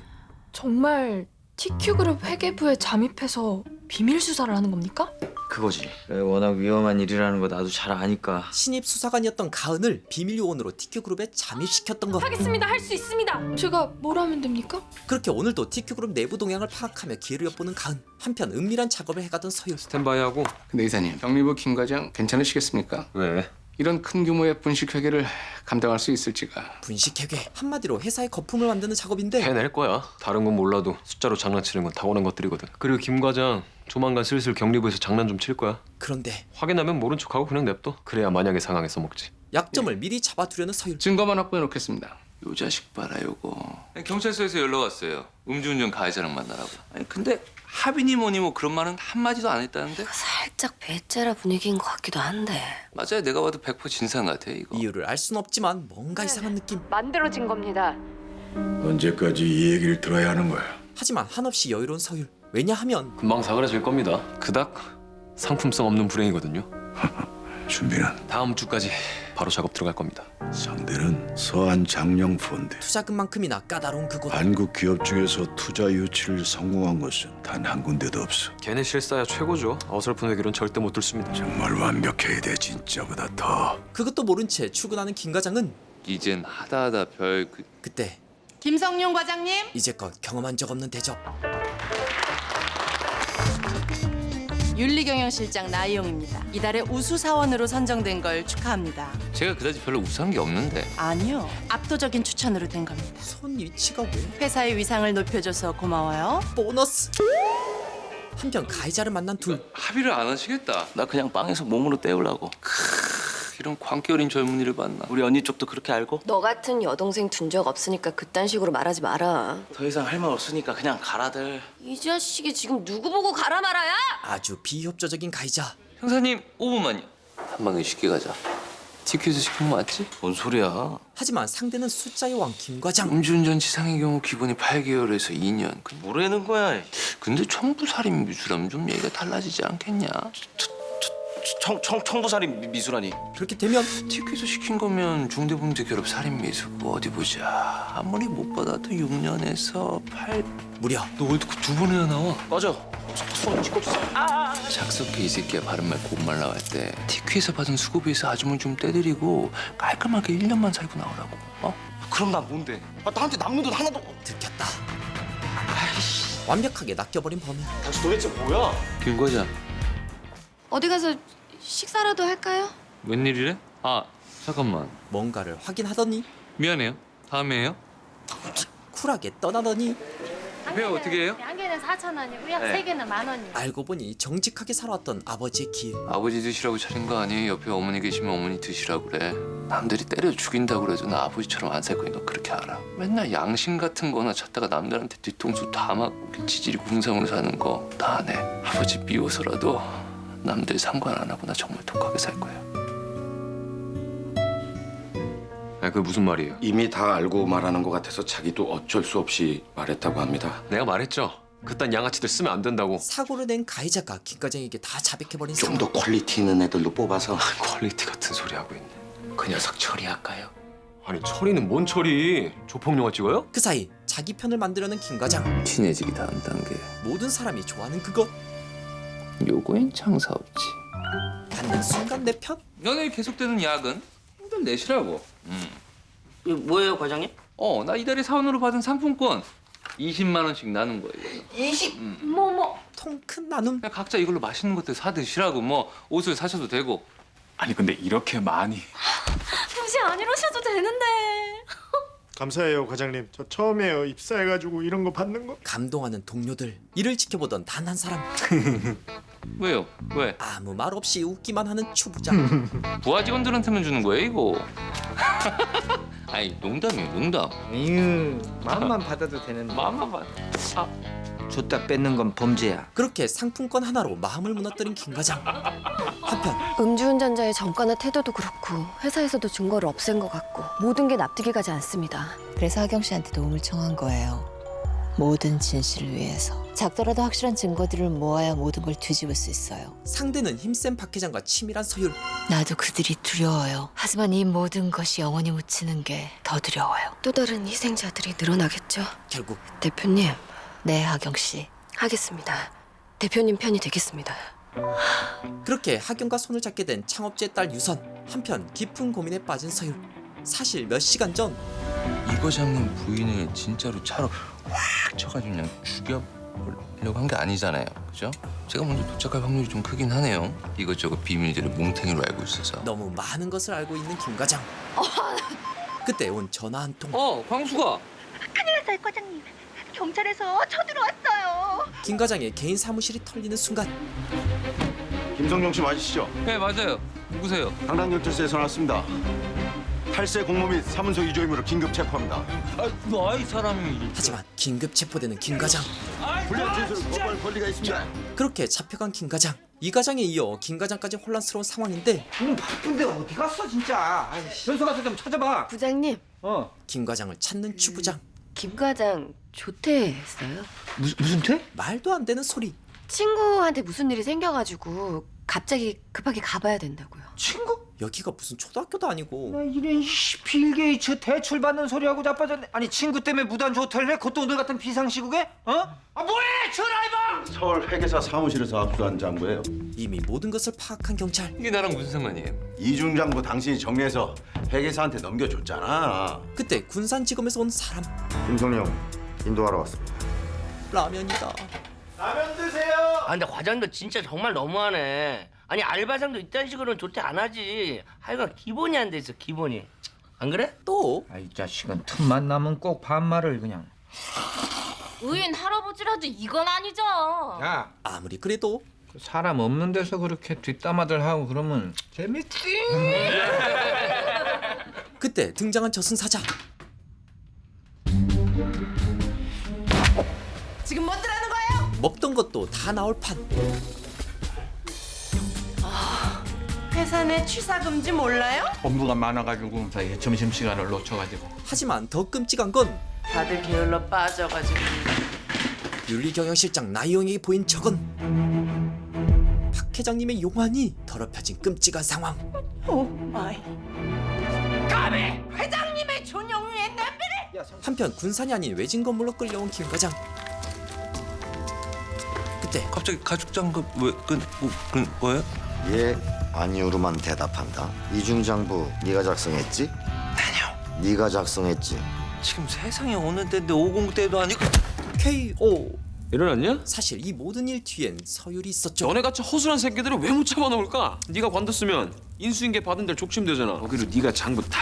정말 TQ그룹 회계부에 잠입해서 비밀 수사를 하는 겁니까? 그거지. 그래, 워낙 위험한 일이라는 거 나도 잘 아니까. 신입 수사관이었던 가은을 비밀 요원으로 TQ그룹에 잠입시켰던 것. 하겠습니다. 할 수 있습니다. 제가 뭘 하면 됩니까? 그렇게 오늘도 TQ그룹 내부 동향을 파악하며 기회를 엿보는 가은. 한편 은밀한 작업을 해가던 서율. 스탠바이하고. 근데 이사님, 경리부 김 과장 괜찮으시겠습니까? 왜? 이런 큰 규모의 분식 회계를 감당할 수 있을지가. 분식회계. 한마디로 회사의 거품을 만드는 작업인데 해낼 거야. 다른 건 몰라도 숫자로 장난치는 건 타고난 것들이거든. 그리고 김 과장 조만간 슬슬 경리부에서 장난 좀 칠 거야. 그런데 확인하면 모른 척하고 그냥 냅둬. 그래야 만약의 상황에 써먹지. 약점을 미리 잡아두려는 서율. 증거만 확보해 놓겠습니다. 요 자식 봐라 요거. 경찰서에서 연락 왔어요. 음주운전 가해자랑 만나라고. 아니 근데 하빈이 뭐니 뭐 그런 말은 한마디도 안 했다는데? 살짝 배짜라 분위기인 것 같기도 한데. 맞아요. 내가 봐도 100% 진상 같아 이거. 이유를 알 순 없지만 뭔가 이상한 느낌. 만들어진 겁니다. 언제까지 이 얘기를 들어야 하는 거야? 하지만 한없이 여유로운 서율. 왜냐하면 금방 사그라질 겁니다. 그닥 상품성 없는 불행이거든요. 준비는? 다음 주까지 바로 작업 들어갈 겁니다. 상대는 서한 장령 펀드. 투자금만큼이나 까다로운 그곳. 한국 기업 중에서 투자 유치를 성공한 곳은 단 한 군데도 없어. 걔네 실사야 최고죠. 어설픈 회계론 절대 못 들습니다. 정말 완벽해야 돼, 진짜보다 더. 그것도 모른 채 출근하는 김 과장은 이젠 하다하다 별 그때 김성룡 과장님. 이제껏 경험한 적 없는 대접. 윤리경영실장 나이용입니다. 이달에 우수 사원으로 선정된 걸 축하합니다. 제가 그다지 별로 우수한 게 없는데. 아니요, 압도적인 추천으로 된 겁니다. 손 위치가 왜? 회사의 위상을 높여줘서 고마워요. 보너스. 한편 가해자를 만난 둘. 합의를 안 하시겠다. 나 그냥 빵에서 몸으로 때우려고. 이런 광기 어린 젊은이를 봤나. 우리 언니 쪽도 그렇게 알고? 너 같은 여동생 둔 적 없으니까 그딴 식으로 말하지 마라. 더 이상 할 말 없으니까 그냥 가라들. 이 자식이 지금 누구 보고 가라 말아야? 아주 비협조적인 가해자. 형사님 5분만요. 한 방에 쉽게 가자. TQ에서 시킨 거 맞지? 뭔 소리야. 하지만 상대는 숫자의 왕 김 과장. 음주운전 치상의 경우 기본이 8개월에서 2년. 뭐라는 거야? 근데 청부살인 미수라면 좀 얘기가 달라지지 않겠냐? 청부살인 미수라니. 그렇게 되면 TQ에서 시킨 거면 중대범죄 결합 살인 미수고 어디 보자. 아무리 못 받아도 6년에서 8. 무려 너 월드컵 2번 해야 나와. 맞아. 손 찍어주세요. 작석해 이 새끼야. 바른말 고운말 나갈 때 TQ에서 받은 수고비에서 아주머니 좀 떼드리고 깔끔하게 1년만 살고 나오라고. 어? 그럼 난 뭔데? 나한테 남는 돈 하나도. 들켰다. 완벽하게 낚여버린 범인. 당신 도대체 뭐야? 김 과장. 어디 가서 식사라도 할까요? 웬일이래? 아 잠깐만. 뭔가를 확인하더니 미안해요. 다음에 해요. 쿨하게 떠나더니 회 어떻게 해요? 한 개는 4,000원이고요. 네. 세 개는 10,000원이요. 알고 보니 정직하게 살아왔던 아버지의 길. 아버지 드시라고 차린 거 아니에요? 옆에 어머니 계시면 어머니 드시라고 그래. 남들이 때려 죽인다고 그래도 나 아버지처럼 안 살 거니 너 그렇게 알아. 맨날 양심 같은 거나 찾다가 남들한테 뒤통수 다 맞고 지질이 궁상으로 사는 거 다 안 해. 아버지 미워서라도 남들 상관 안 하고 나 정말 독하게 살 거야. 아, 그게 무슨 말이에요? 이미 다 알고 말하는 것 같아서 자기도 어쩔 수 없이 말했다고 합니다. 내가 말했죠. 그딴 양아치들 쓰면 안 된다고. 사고를 낸 가해자가 김 과장에게 다 자백해버린 좀 상황. 더 퀄리티 있는 애들로 뽑아서. 퀄리티 같은 소리 하고 있네. 그 녀석 처리할까요? 아니 처리는 뭔 처리? 조폭 영화 찍어요? 그 사이 자기 편을 만들려는 김 과장. 친해지기 다음 단계. 모든 사람이 좋아하는 그것. 요거엔 장사 없지. 받는 순간 내 편. 연애 계속되는 야근 힘들 내시라고. 이거 뭐예요, 과장님? 나 이달에 사원으로 받은 상품권 20만 원씩 나눈 거예요. 20? 뭐뭐 통 큰 나눔. 그냥 각자 이걸로 맛있는 것들 사 드시라고. 뭐 옷을 사셔도 되고. 아니 근데 이렇게 많이 굳이 안 이러셔도 되는데. 감사해요, 과장님. 저 처음이에요. 입사해가지고 이런 거 받는 거. 감동하는 동료들. 이를 지켜보던 단 한 사람. 왜요? 왜? 아무 말 없이 웃기만 하는 추부장. 부하 직원들한테만 주는 거예요 이거. 아니 농담이에요 농담. 마음만 받아도 되는데. 마음만 받. 줬다 뺏는 건 범죄야. 그렇게 상품권 하나로 마음을 무너뜨린 김 과장. 한편 음주운전자의 정가나 태도도 그렇고 회사에서도 증거를 없앤 것 같고 모든 게 납득이 가지 않습니다. 그래서 하경 씨한테 도움을 청한 거예요. 모든 진실을 위해서. 작더라도 확실한 증거들을 모아야 모든 걸 뒤집을 수 있어요. 상대는 힘센 박 회장과 치밀한 서율. 나도 그들이 두려워요. 하지만 이 모든 것이 영원히 묻히는 게 더 두려워요. 또 다른 희생자들이 늘어나겠죠. 결국 대표님, 네, 하경 씨. 하겠습니다. 대표님 편이 되겠습니다. 그렇게 하경과 손을 잡게 된 창업주의 딸 유선. 한편 깊은 고민에 빠진 서율. 사실 몇 시간 전 이 과장님 부인을 진짜로 차로 확 쳐가지고 그냥 죽여보려고 한 게 아니잖아요, 그죠? 제가 먼저 도착할 확률이 좀 크긴 하네요. 이것저것 비밀들을 뭉탱이로 알고 있어서. 너무 많은 것을 알고 있는 김 과장. 그때 온 전화 한 통. 광수가. 큰일 났어요, 과장님. 경찰에서 쳐들어왔어요. 김 과장의 개인 사무실이 털리는 순간 김성용 씨 맞으시죠? 네 맞아요. 누구세요? 강남경찰서에서 나왔습니다. 탈세 공모 및 사문서 위조 혐의로 긴급 체포합니다. 이 사람이. 하지만 긴급 체포되는 김 과장. 불리한 진술을 거부할 권리가 있습니다. 그렇게 잡혀간 김 과장. 이 과장에 이어 김 과장까지 혼란스러운 상황인데 바쁜데 어디 갔어 진짜. 현수 가서 좀 찾아봐. 부장님, 김 과장을 찾는 추부장. 김 과장 조퇴했어요? 무슨 퇴? 말도 안 되는 소리. 친구한테 무슨 일이 생겨가지고 갑자기 급하게 가봐야 된다고요. 친구? 여기가 무슨 초등학교도 아니고. 나 이런 빌게이츠 대출 받는 소리하고 자빠졌네. 아니 친구 때문에 무단 조퇴를 해? 그것도 오늘 같은 비상시국에? 뭐해 전화해봐. 서울 회계사 사무실에서 압수한 장부예요. 이미 모든 것을 파악한 경찰. 이게 나랑 무슨 상관이에요? 이중 장부 당신이 정리해서 회계사한테 넘겨줬잖아. 그때 군산지검에서 온 사람. 김성용 인도하러 왔습니다. 라면이다. 라면 드세요. 근데 과장도 진짜 정말 너무하네. 아니 알바생도 이딴 식으로는 조퇴 안 하지. 하여간 기본이 안 돼 있어 기본이. 안 그래? 또? 아이 자식은 틈만 나면 꼭 반말을 그냥. 의인 할아버지라도 이건 아니죠. 야, 아무리 그래도 사람 없는 데서 그렇게 뒷담화들 하고 그러면 재밌지. 그때 등장한 저승사자. 지금 뭐 들하는 거예요? 먹던 것도 다 나올 판. 회사 내 취사 금지 몰라요? 업무가 많아가지고 저희 점심시간을 놓쳐가지고. 하지만 더 끔찍한 건 다들 게을러 빠져가지고. 윤리경영실장 나이용에게 보인 적은 회장님의 용환이 더럽혀진 끔찍한 상황. 오 마이. 감히 회장님의 존영 위에 냄비를. 한편 군산이 아닌 외진 건물로 끌려온 김 과장. 그때 갑자기 가죽 장갑 왜 끈 거예요? 예, 아니오로만 대답한다. 이중장부 네가 작성했지? 아니요. 네가 작성했지. 지금 세상에 어느 때인데 50대도 아니고 KO. 일어났냐? 사실 이 모든 일 뒤엔 서율이 있었죠. 너네같이 허술한 새끼들을 왜 못 잡아놓을까? 네가 관뒀으면 인수인계 받은 데를 족침되잖아. 거기로 네가 장부 다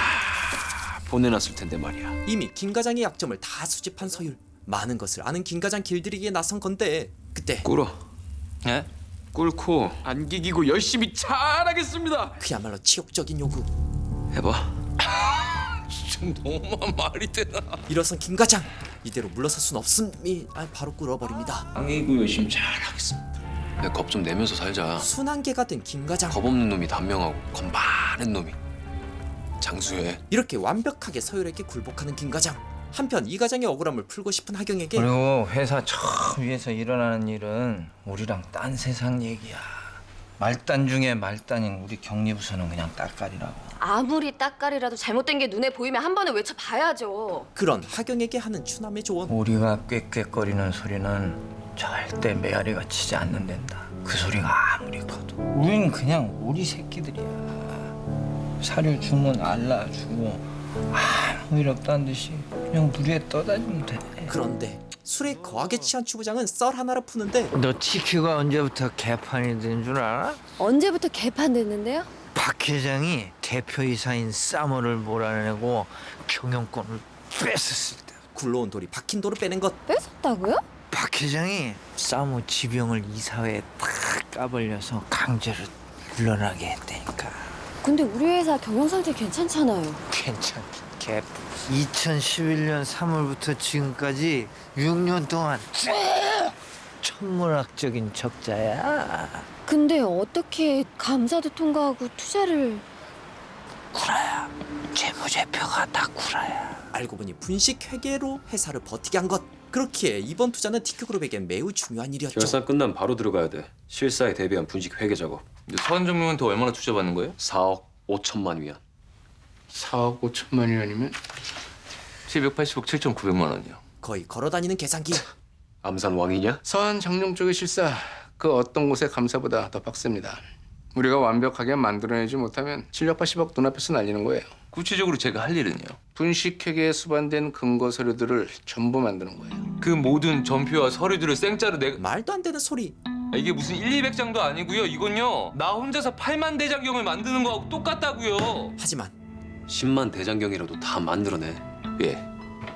보내놨을 텐데 말이야. 이미 김 과장의 약점을 다 수집한 서율. 많은 것을 아는 김 과장 길들이기에 나선 건데 그때 꿇어. 예? 꿇고 안기기고 열심히 잘하겠습니다. 그야말로 치욕적인 요구. 해봐. 지금 너무만 말이 되나? 일어선 김 과장. 이대로 물러설 순 없음이 바로 꿇어버립니다. 안기고 열심히 잘하겠습니다. 내 겁 좀 내면서 살자. 순한개가 된 김 과장. 겁 없는 놈이 단명하고 겁 많은 놈이 장수해. 이렇게 완벽하게 서율에게 굴복하는 김 과장. 한편 이 과장의 억울함을 풀고 싶은 하경에게 그리고 회사 처음 위에서 일어나는 일은 우리랑 딴 세상 얘기야. 말단 중에 말단인 우리 경리부서는 그냥 따까리라고. 아무리 따까리라도 잘못된 게 눈에 보이면 한 번은 외쳐봐야죠. 그런 하경에게 하는 추남의 조언. 우리가 꽥꽥거리는 소리는 절대 메아리가 치지 않는단다. 그 소리가 아무리 커도 우린 그냥 우리 새끼들이야. 사료 주면 알라주고 아무 일 없다는 듯이 그냥 무리에 떠다니면 돼. 그런데 술에 거하게 취한 추부장은 썰 하나를 푸는데 너 TQ가 언제부터 개판이 된 줄 알아? 언제부터 개판 됐는데요? 박 회장이 대표이사인 사모를 몰아내고 경영권을 뺏었을 때. 굴러온 돌이 박힌 돌을 빼낸 것. 뺏었다고요? 박 회장이 사모 지병을 이사회에 탁 까벌려서 강제로 물러나게 했다니까. 근데 우리 회사 경영 상태 괜찮잖아요. 괜찮긴 개. 2011년 3월부터 지금까지 6년 동안 쭉 천문학적인 적자야. 근데 어떻게 감사도 통과하고 투자를... 구라야. 재무제표가 다 구라야. 알고 보니 분식 회계로 회사를 버티게 한 것. 그렇기에 이번 투자는 TQ그룹에겐 매우 중요한 일이었죠. 결산 끝나면 바로 들어가야 돼. 실사에 대비한 분식 회계 작업. 근데 서한정명한테 얼마나 투자받는 거예요? 4억 5천만 위안. 4억 5천만 위안이면 780억 7,900만 원이요. 거의 걸어다니는 계산기. 암산 왕이냐? 서한 정령 쪽의 실사 그 어떤 곳의 감사보다 더 빡셉니다. 우리가 완벽하게 만들어내지 못하면 780억 눈앞에서 날리는 거예요. 구체적으로 제가 할 일은요? 분식회계에 수반된 근거 서류들을 전부 만드는 거예요. 그 모든 전표와 서류들을 생짜로 내가... 말도 안 되는 소리. 이게 무슨 1, 200장도 아니고요. 이건요. 나 혼자서 8만 대장경을 만드는 거하고 똑같다고요. 하지만 10만 대장경이라도 다 만들어내. 예.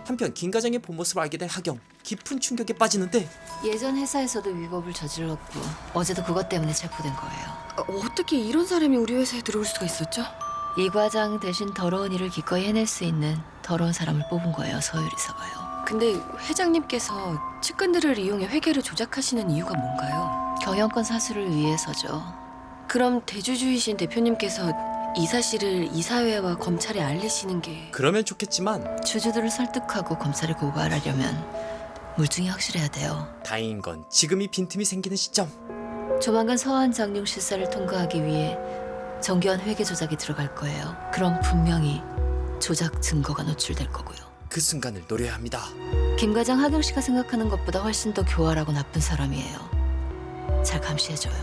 한편 김 과장의 본 모습을 알게 된 하경. 깊은 충격에 빠지는데 예전 회사에서도 위법을 저질렀고 어제도 그것 때문에 체포된 거예요. 어떻게 이런 사람이 우리 회사에 들어올 수가 있었죠? 이 과장 대신 더러운 일을 기꺼이 해낼 수 있는 더러운 사람을 뽑은 거예요. 서유리사가요. 근데 회장님께서 측근들을 이용해 회계를 조작하시는 이유가 뭔가요? 경영권 사수를 위해서죠. 그럼 대주주이신 대표님께서 이 사실을 이사회와 검찰에 알리시는 게... 그러면 좋겠지만 주주들을 설득하고 검찰에 고발하려면 물증이 확실해야 돼요. 다행인 건 지금이 빈틈이 생기는 시점. 조만간 서한 장룡 실사를 통과하기 위해 정교한 회계 조작이 들어갈 거예요. 그럼 분명히 조작 증거가 노출될 거고요. 그 순간을 노려야 합니다. 김 과장 하경 씨가 생각하는 것보다 훨씬 더 교활하고 나쁜 사람이에요. 잘 감시해줘요.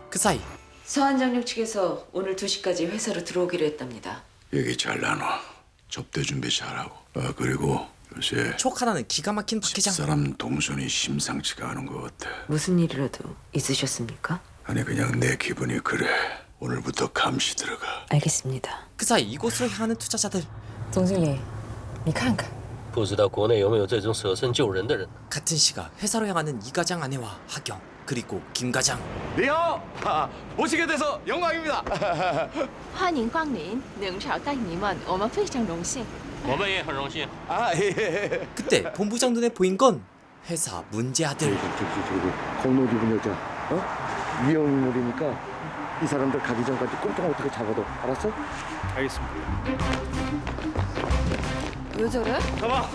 그 사이 서한장룡 측에서 오늘 2시까지 회사로 들어오기로 했답니다. 얘기 잘 나눠. 접대 준비 잘하고. 그리고 요새 촉 하나는 기가 막힌 박 회장. 사람 동선이 심상치가 않은 것 같아. 무슨 일이라도 있으셨습니까? 아니 그냥 내 기분이 그래. 오늘부터 감시 들어가. 알겠습니다. 그 사이 이곳으로 향하는 투자자들. 总经理，你看看。不知道国内有没有这种舍身救人的人。 같은 시각 회사로 향하는 이 과장 아내와 하경 그리고 김 과장. 니하오! 모시게 돼서 영광입니다. 欢迎光临，能朝待你们，我们非常荣幸。我们也很荣幸。 그때 본부장 눈에 보인 건 회사 문제 아들. 건옷 입은 여자, 위험 인물이니까 이 사람들 가기 전까지 꼼짝 어떻게 잡아도 알았어? 알겠습니다. 왜 저래? 잡아.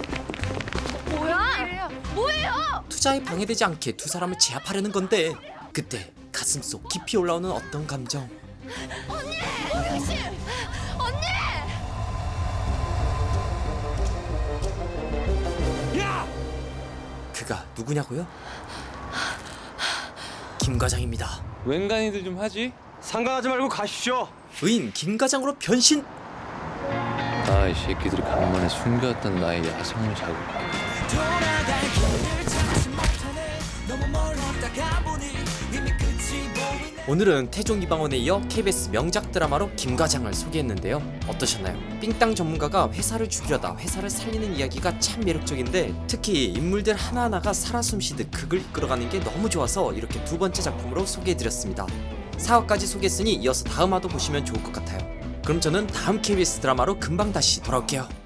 뭐야? 뭐예요? 투자에 방해되지 않게 두 사람을 제압하려는 건데 그때 가슴속 깊이 올라오는 어떤 감정. 언니! 당신! 언니! 그가 누구냐고요? 김 과장입니다. 웬간이들 좀 하지? 상관하지 말고 가십시오. 의인 김 과장으로 변신. 아, 이 새끼들이 간만에 숨겨왔던 나의 야성을 자극해. 오늘은 태종 이방원에 이어 KBS 명작 드라마로 김 과장을 소개했는데요. 어떠셨나요? 삥땅 전문가가 회사를 죽이려다 회사를 살리는 이야기가 참 매력적인데, 특히 인물들 하나하나가 살아 숨쉬듯 극을 이끌어가는 게 너무 좋아서 이렇게 두 번째 작품으로 소개해드렸습니다. 4화까지 소개했으니 이어서 다음 화도 보시면 좋을 것 같아요. 그럼 저는 다음 KBS 드라마로 금방 다시 돌아올게요.